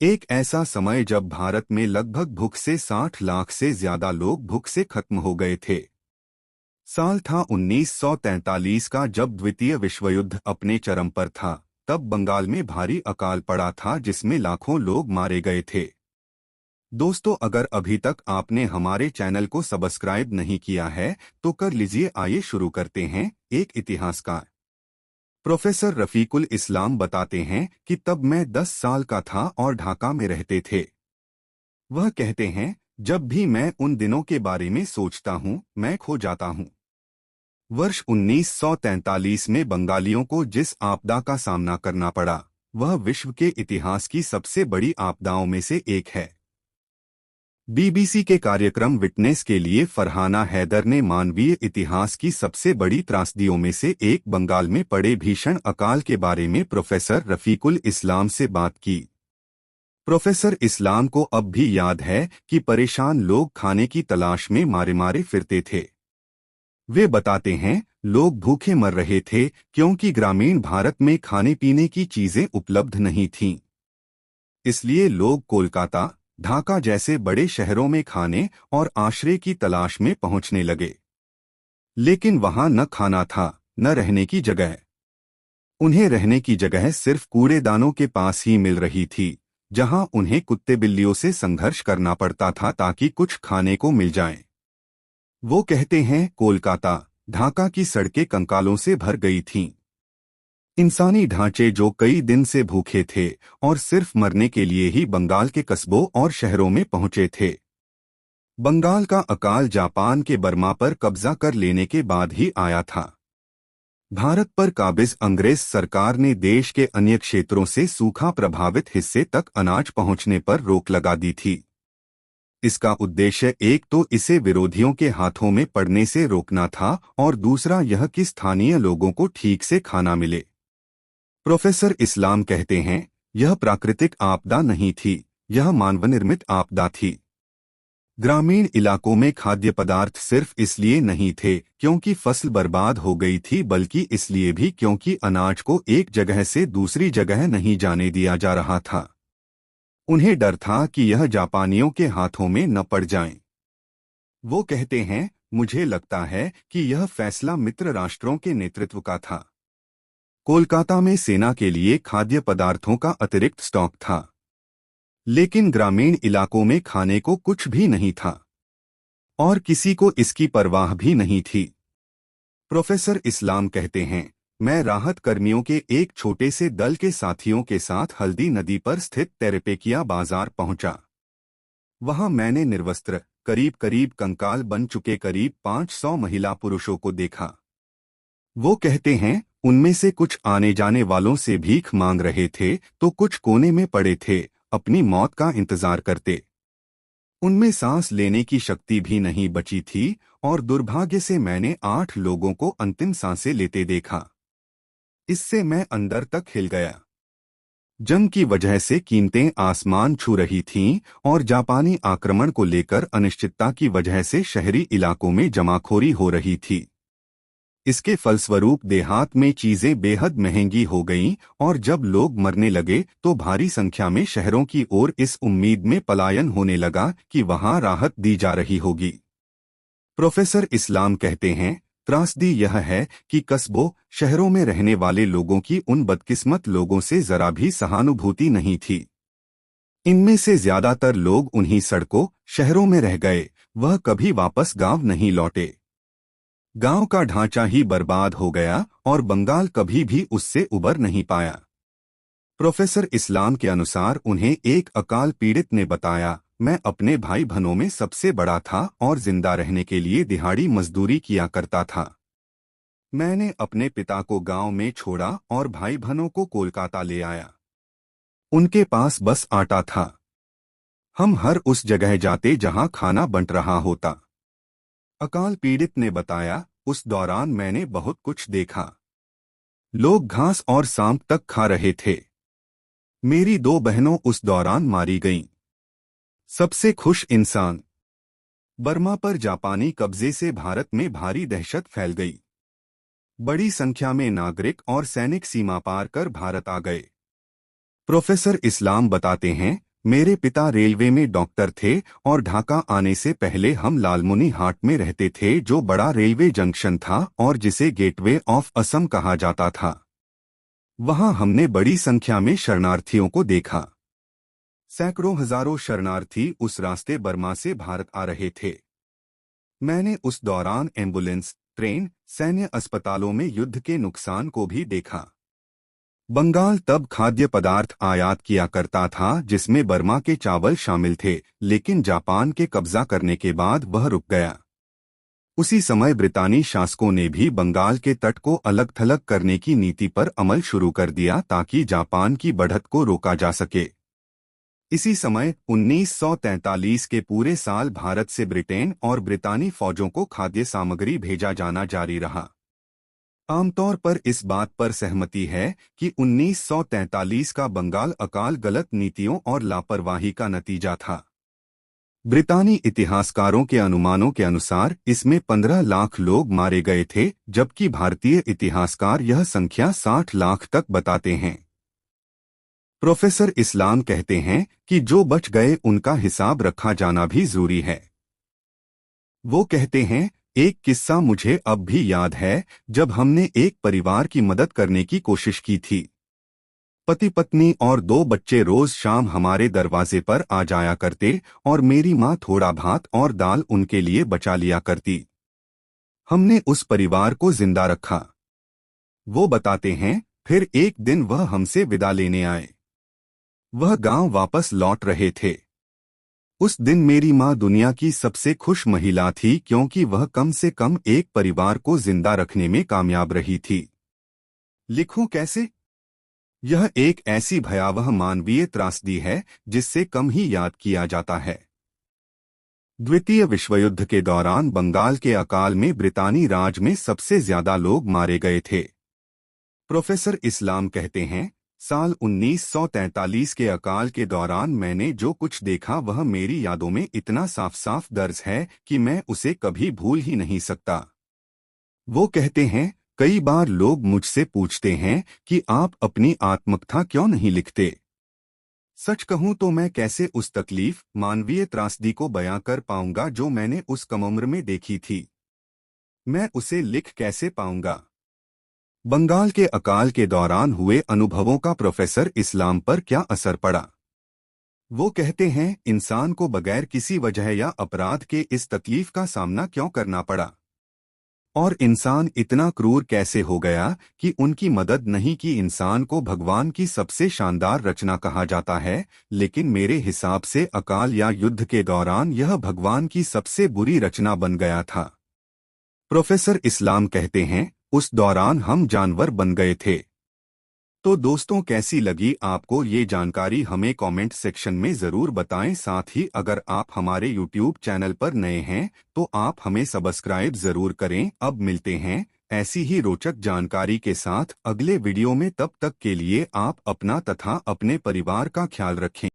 एक ऐसा समय जब भारत में लगभग भूख से 60 लाख से ज्यादा लोग भूख से खत्म हो गए थे। साल था 1943 का, जब द्वितीय विश्व युद्ध अपने चरम पर था। तब बंगाल में भारी अकाल पड़ा था जिसमें लाखों लोग मारे गए थे। दोस्तों, अगर अभी तक आपने हमारे चैनल को सब्सक्राइब नहीं किया है तो कर लीजिए। आइए शुरू करते हैं। एक इतिहासकार प्रोफेसर रफीकुल इस्लाम बताते हैं कि तब मैं 10 साल का था और ढाका में रहते थे। वह कहते हैं, जब भी मैं उन दिनों के बारे में सोचता हूँ मैं खो जाता हूँ। वर्ष 1943 में बंगालियों को जिस आपदा का सामना करना पड़ा वह विश्व के इतिहास की सबसे बड़ी आपदाओं में से एक है। बीबीसी के कार्यक्रम विटनेस के लिए फरहाना हैदर ने मानवीय इतिहास की सबसे बड़ी त्रासदियों में से एक बंगाल में पड़े भीषण अकाल के बारे में प्रोफेसर रफीकुल इस्लाम से बात की। प्रोफेसर इस्लाम को अब भी याद है कि परेशान लोग खाने की तलाश में मारे मारे फिरते थे। वे बताते हैं, लोग भूखे मर रहे थे क्योंकि ग्रामीण भारत में खाने पीने की चीजें उपलब्ध नहीं थीं। इसलिए लोग कोलकाता, ढाका जैसे बड़े शहरों में खाने और आश्रय की तलाश में पहुंचने लगे। लेकिन वहां न खाना था, न रहने की जगह। उन्हें रहने की जगह सिर्फ कूड़ेदानों के पास ही मिल रही थी, जहां उन्हें कुत्ते बिल्लियों से संघर्ष करना पड़ता था ताकि कुछ खाने को मिल जाए। वो कहते हैं, कोलकाता, ढाका की सड़कें कंकालों से भर गई थीं। इंसानी ढांचे जो कई दिन से भूखे थे और सिर्फ मरने के लिए ही बंगाल के कस्बों और शहरों में पहुंचे थे। बंगाल का अकाल जापान के बर्मा पर कब्जा कर लेने के बाद ही आया था। भारत पर काबिज अंग्रेज सरकार ने देश के अन्य क्षेत्रों से सूखा प्रभावित हिस्से तक अनाज पहुंचने पर रोक लगा दी थी। इसका उद्देश्य एक तो इसे विरोधियों के हाथों में पड़ने से रोकना था और दूसरा यह कि स्थानीय लोगों को ठीक से खाना मिले। प्रोफेसर इस्लाम कहते हैं, यह प्राकृतिक आपदा नहीं थी, यह मानवनिर्मित आपदा थी। ग्रामीण इलाकों में खाद्य पदार्थ सिर्फ इसलिए नहीं थे क्योंकि फसल बर्बाद हो गई थी, बल्कि इसलिए भी क्योंकि अनाज को एक जगह से दूसरी जगह नहीं जाने दिया जा रहा था। उन्हें डर था कि यह जापानियों के हाथों में न पड़ जाए। वो कहते हैं, मुझे लगता है कि यह फैसला मित्र राष्ट्रों के नेतृत्व का था। कोलकाता में सेना के लिए खाद्य पदार्थों का अतिरिक्त स्टॉक था, लेकिन ग्रामीण इलाकों में खाने को कुछ भी नहीं था और किसी को इसकी परवाह भी नहीं थी। प्रोफेसर इस्लाम कहते हैं, मैं राहत कर्मियों के एक छोटे से दल के साथियों के साथ हल्दी नदी पर स्थित तेरेपेकिया बाजार पहुंचा। वहां मैंने निर्वस्त्र, करीब करीब कंकाल बन चुके करीब 500 महिला पुरुषों को देखा। वो कहते हैं, उनमें से कुछ आने जाने वालों से भीख मांग रहे थे तो कुछ कोने में पड़े थे, अपनी मौत का इंतजार करते। उनमें सांस लेने की शक्ति भी नहीं बची थी और दुर्भाग्य से मैंने 8 लोगों को अंतिम सांसें लेते देखा। इससे मैं अंदर तक हिल गया। जंग की वजह से कीमतें आसमान छू रही थीं और जापानी आक्रमण को लेकर अनिश्चितता की वजह से शहरी इलाकों में जमाखोरी हो रही थी। इसके फलस्वरूप देहात में चीजें बेहद महंगी हो गईं और जब लोग मरने लगे तो भारी संख्या में शहरों की ओर इस उम्मीद में पलायन होने लगा कि वहां राहत दी जा रही होगी। प्रोफेसर इस्लाम कहते हैं, त्रासदी यह है कि कस्बों, शहरों में रहने वाले लोगों की उन बदकिस्मत लोगों से जरा भी सहानुभूति नहीं थी। इनमें से ज्यादातर लोग उन्हीं सड़कों, शहरों में रह गए, वह कभी वापस गांव नहीं लौटे। गांव का ढांचा ही बर्बाद हो गया और बंगाल कभी भी उससे उबर नहीं पाया। प्रोफेसर इस्लाम के अनुसार उन्हें एक अकाल पीड़ित ने बताया, मैं अपने भाई बहनों में सबसे बड़ा था और जिंदा रहने के लिए दिहाड़ी मजदूरी किया करता था। मैंने अपने पिता को गांव में छोड़ा और भाई बहनों को कोलकाता ले आया। उनके पास बस आटा था। हम हर उस जगह जाते जहां खाना बंट रहा होता। अकाल पीड़ित ने बताया, उस दौरान मैंने बहुत कुछ देखा। लोग घास और सांप तक खा रहे थे। मेरी 2 बहनों उस दौरान मारी गईं। सबसे खुश इंसान। बर्मा पर जापानी कब्जे से भारत में भारी दहशत फैल गई। बड़ी संख्या में नागरिक और सैनिक सीमा पार कर भारत आ गए। प्रोफेसर इस्लाम बताते हैं, मेरे पिता रेलवे में डॉक्टर थे और ढाका आने से पहले हम लालमुनी हाट में रहते थे, जो बड़ा रेलवे जंक्शन था और जिसे गेटवे ऑफ असम कहा जाता था। वहां हमने बड़ी संख्या में शरणार्थियों को देखा। सैकड़ों हजारों शरणार्थी उस रास्ते बर्मा से भारत आ रहे थे। मैंने उस दौरान एम्बुलेंस, ट्रेन, सैन्य अस्पतालों में युद्ध के नुकसान को भी देखा। बंगाल तब खाद्य पदार्थ आयात किया करता था, जिसमें बर्मा के चावल शामिल थे, लेकिन जापान के कब्जा करने के बाद वह रुक गया। उसी समय ब्रितानी शासकों ने भी बंगाल के तट को अलग थलग करने की नीति पर अमल शुरू कर दिया ताकि जापान की बढ़त को रोका जा सके। इसी समय 1943 के पूरे साल भारत से ब्रिटेन और ब्रितानी फौजों को खाद्य सामग्री भेजा जाना जारी रहा। आमतौर पर इस बात पर सहमति है कि 1943 का बंगाल अकाल गलत नीतियों और लापरवाही का नतीजा था। ब्रितानी इतिहासकारों के अनुमानों के अनुसार इसमें 15 लाख लोग मारे गए थे, जबकि भारतीय इतिहासकार यह संख्या 60 लाख तक बताते हैं। प्रोफेसर इस्लाम कहते हैं कि जो बच गए उनका हिसाब रखा जाना भी जरूरी है। वो कहते हैं, एक किस्सा मुझे अब भी याद है, जब हमने एक परिवार की मदद करने की कोशिश की थी। पति पत्नी और 2 बच्चे रोज शाम हमारे दरवाजे पर आ जाया करते और मेरी माँ थोड़ा भात और दाल उनके लिए बचा लिया करती। हमने उस परिवार को जिंदा रखा। वो बताते हैं, फिर एक दिन वह हमसे विदा लेने आए। वह गांव वापस लौट रहे थे। उस दिन मेरी माँ दुनिया की सबसे खुश महिला थी, क्योंकि वह कम से कम एक परिवार को जिंदा रखने में कामयाब रही थी। लिखूं कैसे? यह एक ऐसी भयावह मानवीय त्रासदी है जिससे कम ही याद किया जाता है। द्वितीय विश्व युद्ध के दौरान बंगाल के अकाल में ब्रितानी राज में सबसे ज्यादा लोग मारे गए थे। प्रोफेसर इस्लाम कहते हैं, साल 1943 के अकाल के दौरान मैंने जो कुछ देखा वह मेरी यादों में इतना साफ साफ दर्ज है कि मैं उसे कभी भूल ही नहीं सकता। वो कहते हैं, कई बार लोग मुझसे पूछते हैं कि आप अपनी आत्मकथा क्यों नहीं लिखते। सच कहूं तो मैं कैसे उस तकलीफ, मानवीय त्रासदी को बयां कर पाऊंगा जो मैंने उस कम उम्र में देखी थी। मैं उसे लिख कैसे पाऊंगा। बंगाल के अकाल के दौरान हुए अनुभवों का प्रोफेसर इस्लाम पर क्या असर पड़ा? वो कहते हैं, इंसान को बगैर किसी वजह या अपराध के इस तकलीफ का सामना क्यों करना पड़ा? और इंसान इतना क्रूर कैसे हो गया कि उनकी मदद नहीं की? इंसान को भगवान की सबसे शानदार रचना कहा जाता है, लेकिन मेरे हिसाब से अकाल या युद्ध के दौरान यह भगवान की सबसे बुरी रचना बन गया था। प्रोफेसर इस्लाम कहते हैं, उस दौरान हम जानवर बन गए थे। तो दोस्तों, कैसी लगी आपको ये जानकारी? हमें कमेंट सेक्शन में ज़रूर बताएं। साथ ही अगर आप हमारे YouTube चैनल पर नए हैं तो आप हमें सब्सक्राइब ज़रूर करें। अब मिलते हैं ऐसी ही रोचक जानकारी के साथ अगले वीडियो में। तब तक के लिए आप अपना तथा अपने परिवार का ख्याल रखें।